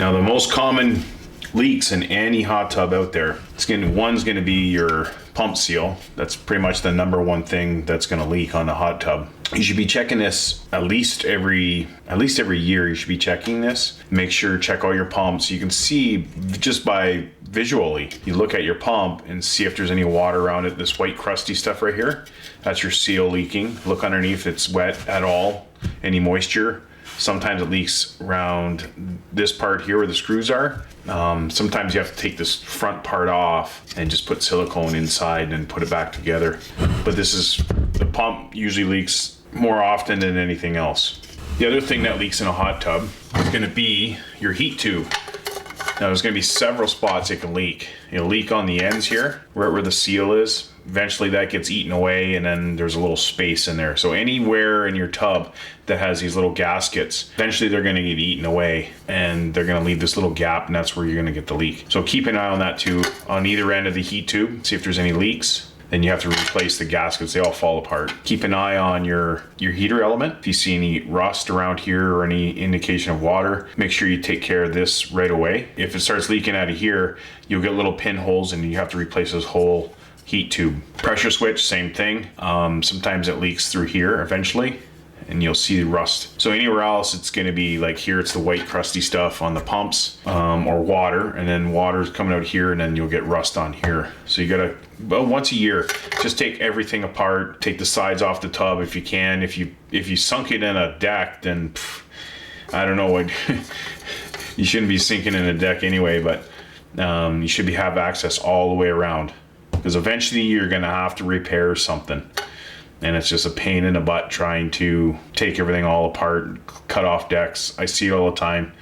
Now the most common leaks in any hot tub out there, one's going to be your pump seal. That's pretty much the number one thing that's going to leak on the hot tub. You should be checking this at least every year. You should be checking this. Make sure check all your pumps. You can see just by visually, you look at your pump and see if there's any water around it. This white crusty stuff right here, that's your seal leaking. Look underneath if it's wet at all, any moisture. Sometimes it leaks around this part here where the screws are. Sometimes you have to take this front part off and just put silicone inside and put it back together. But the pump usually leaks more often than anything else. The other thing that leaks in a hot tub is going to be your heat tube. Now there's going to be several spots it can leak. It'll leak on the ends here, right where the seal is. Eventually that gets eaten away and then there's a little space in there. So anywhere in your tub that has these little gaskets, eventually they're going to get eaten away and they're going to leave this little gap, and that's where you're going to get the leak. So keep an eye on that too, on either end of the heat tube, see if there's any leaks. Then you have to replace the gaskets, they all fall apart. Keep an eye on your heater element. If you see any rust around here or any indication of water, make sure you take care of this right away. If it starts leaking out of here, you'll get little pinholes and you have to replace this whole heat tube. Pressure switch, same thing. Sometimes it leaks through here eventually and you'll see the rust. So anywhere else, it's gonna be like here, it's the white crusty stuff on the pumps, or water, and then water's coming out here and then you'll get rust on here. So you gotta, once a year, just take everything apart, take the sides off the tub if you can. If you sunk it in a deck, then I don't know what, you shouldn't be sinking in a deck anyway, but you should have access all the way around, because eventually you're gonna have to repair something. And it's just a pain in the butt trying to take everything all apart, cut off decks. I see it all the time,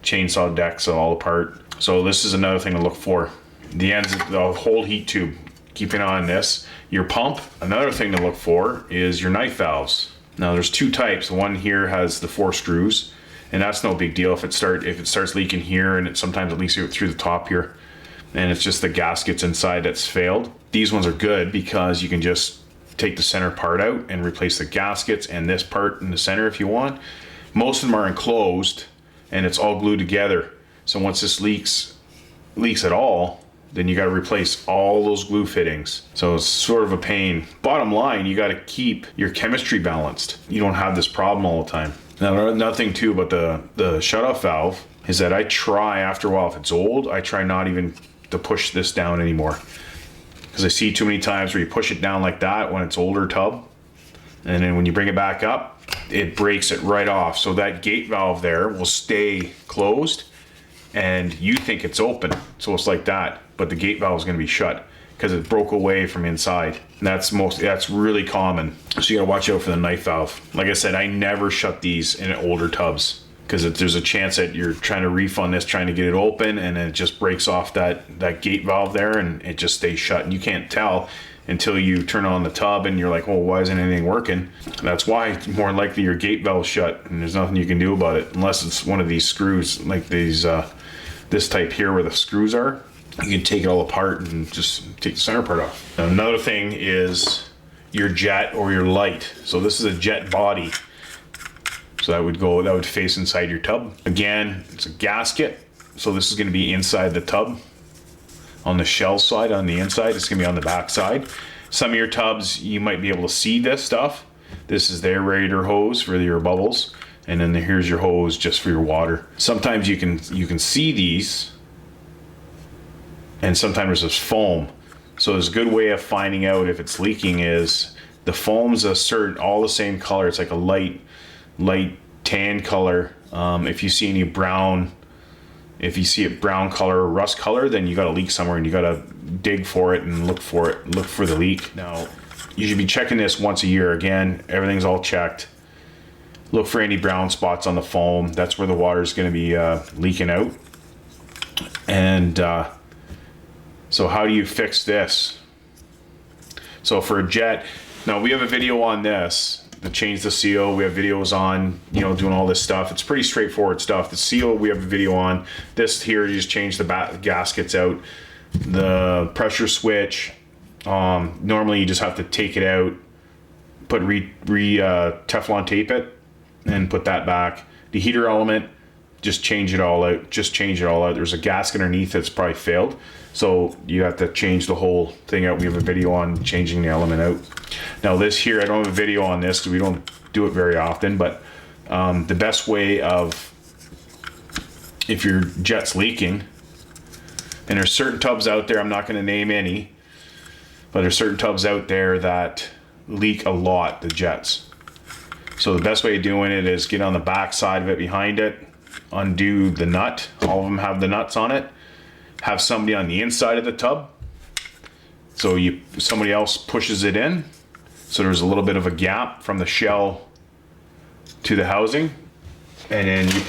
chainsaw decks all apart. So this is another thing to look for. The ends of the whole heat tube, keep an eye on this. Your pump, another thing to look for is your knife valves. Now there's two types. One here has the 4 screws, and that's no big deal if it starts leaking here, and sometimes it leaks through the top here. And it's just the gaskets inside that's failed. These ones are good because you can just take the center part out and replace the gaskets and this part in the center if you want. Most of them are enclosed and it's all glued together. So once this leaks at all, then you got to replace all those glue fittings. So it's sort of a pain. Bottom line, you got to keep your chemistry balanced. You don't have this problem all the time. Now another thing too about the shutoff valve is that I try after a while, if it's old, I try not even to push this down anymore. Because I see too many times where you push it down like that when it's older tub, and then when you bring it back up, it breaks it right off. So that gate valve there will stay closed and you think it's open. So it's like that, but the gate valve is going to be shut because it broke away from inside. And that's really common. So you got to watch out for the knife valve. Like I said, I never shut these in older tubs, because there's a chance that you're trying to refund this, trying to get it open, and it just breaks off that gate valve there and it just stays shut. And you can't tell until you turn on the tub and you're like, well, why isn't anything working? That's why more likely your gate valve's shut and there's nothing you can do about it, unless it's one of these screws, like these, this type here where the screws are. You can take it all apart and just take the center part off. Now, another thing is your jet or your light. So this is a jet body. So that would face inside your tub. Again, it's a gasket. So this is going to be inside the tub. On the shell side, on the inside, it's going to be on the back side. Some of your tubs, you might be able to see this stuff. This is the aerator hose for your bubbles. And then here's your hose just for your water. Sometimes you can see these. And sometimes there's this foam. So there's a good way of finding out if it's leaking is the foam's all the same color. It's like a light tan color. If you see any brown, if you see it brown color or rust color, then you got a leak somewhere and you got to dig for it and look for the leak. Now, you should be checking this once a year. Again, everything's all checked. Look for any brown spots on the foam. That's where the water is going to be leaking out. And so how do you fix this? So for a jet, now we have a video on this to change the seal. We have videos on, doing all this stuff. It's pretty straightforward stuff. The seal, we have a video on. This here, you just change the gaskets out. The pressure switch, normally you just have to take it out, put Teflon tape it, and put that back. The heater element, just change it all out. Just change it all out. There's a gasket underneath that's probably failed. So you have to change the whole thing out. We have a video on changing the element out. Now this here, I don't have a video on this because we don't do it very often, but the best way of, if your jet's leaking, and there's certain tubs out there, I'm not going to name any, but there's certain tubs out there that leak a lot, the jets. So the best way of doing it is get on the back side of it, behind it, undo the nut. All of them have the nuts on it. Have somebody on the inside of the tub. So somebody else pushes it in. So there's a little bit of a gap from the shell to the housing. And then you